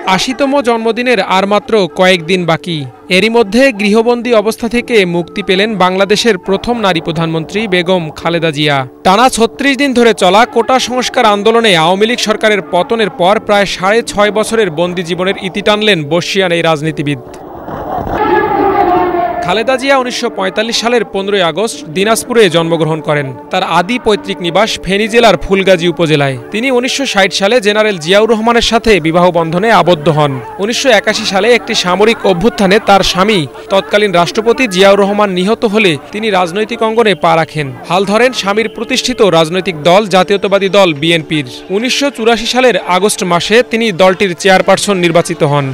৮০তম জন্মদিনের আর মাত্র কয়েকদিন বাকি। এরই মধ্যে গৃহবন্দী অবস্থা থেকে মুক্তি পেলেন বাংলাদেশের প্রথম নারী প্রধানমন্ত্রী বেগম খালেদা জিয়া। টানা ৩৬ দিন ধরে চলা কোটা সংস্কার আন্দোলনে আওয়ামী লীগ সরকারের পতনের পর প্রায় ৬.৫ বছরের বন্দী জীবনের ইতি টানলেন বর্ষিয়ান এই রাজনীতিবিদ। খালেদা জিয়া ১৯৪৫ সালের ১৫ই আগস্ট দিনাজপুরে জন্মগ্রহণ করেন। তার আদি পৈতৃক নিবাস ফেনী জেলার ফুলগাজী উপজেলায়। তিনি ১৯৬০ সালে জেনারেল জিয়াউর রহমানের সাথে বিবাহ বন্ধনে আবদ্ধ হন। ১৯৮১ সালে একটি সামরিক অভ্যুত্থানে তার স্বামী তৎকালীন রাষ্ট্রপতি জিয়াউর রহমান নিহত হলে তিনি রাজনৈতিক অঙ্গনে পা রাখেন। হাল ধরেন স্বামীর প্রতিষ্ঠিত রাজনৈতিক দল জাতীয়তাবাদী দল বিএনপির। ১৯৮৪ সালের আগস্ট মাসে তিনি দলটির চেয়ারপারসন নির্বাচিত হন।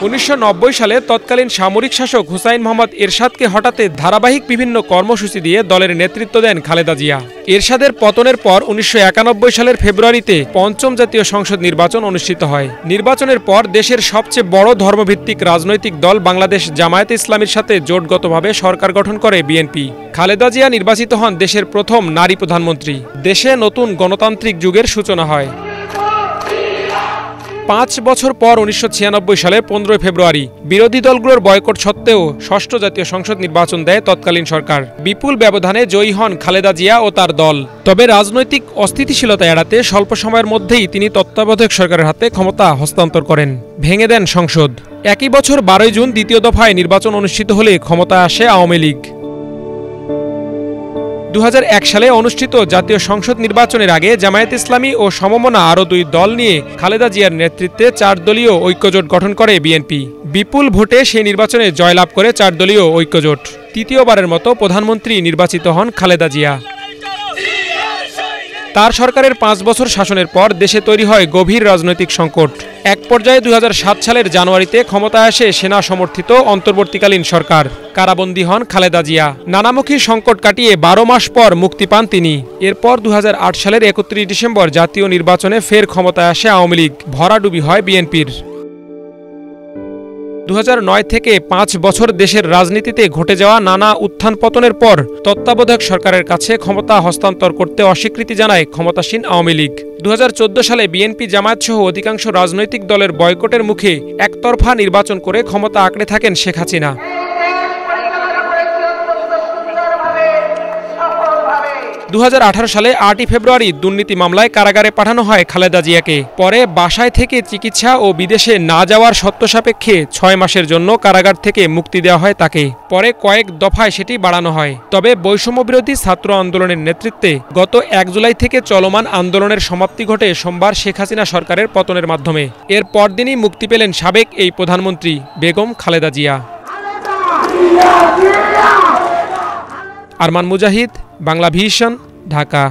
১৯৯০ সালে তৎকালীন সামরিক শাসক হুসাইন মোহাম্মদ এরশাদকে হটাতে ধারাবাহিক বিভিন্ন কর্মসূচি দিয়ে দলের নেতৃত্ব দেন খালেদা জিয়া। এরশাদের পতনের পর ১৯৯১ সালের ফেব্রুয়ারিতে পঞ্চম জাতীয় সংসদ নির্বাচন অনুষ্ঠিত হয়। নির্বাচনের পর দেশের সবচেয়ে বড় ধর্মভিত্তিক রাজনৈতিক দল বাংলাদেশ জামায়াতে ইসলামীর সাথে জোটগতভাবে সরকার গঠন করে বিএনপি। খালেদা জিয়া নির্বাচিত হন দেশের প্রথম নারী প্রধানমন্ত্রী। দেশে নতুন গণতান্ত্রিক যুগের সূচনা হয়। ৫ বছর পর ১৯৯৬ সালে ১৫ ফেব্রুয়ারি বিরোধী দলগুলোর বয়কট সত্ত্বেও ষষ্ঠ জাতীয় সংসদ নির্বাচন দেয় তৎকালীন সরকার। বিপুল ব্যবধানে জয়ী হন খালেদা জিয়া ও তার দল। তবে রাজনৈতিক অস্থিতিশীলতা এড়াতে স্বল্প সময়ের মধ্যেই তিনি তত্ত্বাবধায়ক সরকারের হাতে ক্ষমতা হস্তান্তর করেন। ভেঙে দেন সংসদ। একই বছর ১২ জুন দ্বিতীয় দফায় নির্বাচন অনুষ্ঠিত হলে ক্ষমতায় আসে আওয়ামী লীগ। ২০০১ সালে অনুষ্ঠিত জাতীয় সংসদ নির্বাচনের আগে জামায়াতে ইসলামী ও সমমনা আরও ২ দল নিয়ে খালেদা জিয়ার নেতৃত্বে ৪ দলীয় ঐক্যজোট গঠন করে বিএনপি। বিপুল ভোটে সেই নির্বাচনে জয়লাভ করে ৪ দলীয় ঐক্যজোট। তৃতীয়বারের মতো প্রধানমন্ত্রী নির্বাচিত হন খালেদা জিয়া। তার সরকারের ৫ বছর শাসনের পর দেশে তৈরি হয় গভীর রাজনৈতিক সংকট। এক পর্যায়ে ২০০৭ সালের জানুয়ারিতে ক্ষমতায় আসে সেনা সমর্থিত অন্তর্বর্তীকালীন সরকার। কারাবন্দী হন খালেদা জিয়া। নানামুখী সংকট কাটিয়ে ১২ মাস পর মুক্তি পান তিনি। এরপর ২০০৮ সালের ৩১ ডিসেম্বর জাতীয় নির্বাচনে ফের ক্ষমতায় আসে আওয়ামী লীগ। ভরাডুবি হয় বিএনপির। ২০০৯ থেকে ৫ বছর দেশের রাজনীতিতে ঘটে যাওয়া নানা উত্থান পতনের পর তত্ত্বাবধায়ক সরকারের কাছে ক্ষমতা হস্তান্তর করতে অস্বীকৃতি জানায় ক্ষমতাসীন আওয়ামী লীগ। ২০১৪ সালে বিএনপি জামায়াতসহ অধিকাংশ রাজনৈতিক দলের বয়কটের মুখে একতরফা নির্বাচন করে ক্ষমতা আঁকড়ে থাকেন শেখ হাসিনা। ২০১৮ সালে ৮ই ফেব্রুয়ারি দুর্নীতি মামলায় কারাগারে পাঠানো হয় খালেদা জিয়াকে। পরে বাসায় থেকে চিকিৎসা ও বিদেশে না যাওয়ার শর্ত সাপেক্ষে ৬ মাসের জন্য কারাগার থেকে মুক্তি দেওয়া হয় তাকে। পরে কয়েক দফায় সেটি বাড়ানো হয়। তবে বৈষম্যবিরোধী ছাত্র আন্দোলনের নেতৃত্বে গত ১ জুলাই থেকে চলমান আন্দোলনের সমাপ্তি ঘটে সোমবার শেখ হাসিনা সরকারের পতনের মাধ্যমে। এর পরদিনই মুক্তি পেলেন সাবেক এই প্রধানমন্ত্রী বেগম খালেদা জিয়া। আরমান মুজাহিদ, বাংলা ভিশন, ঢাকা।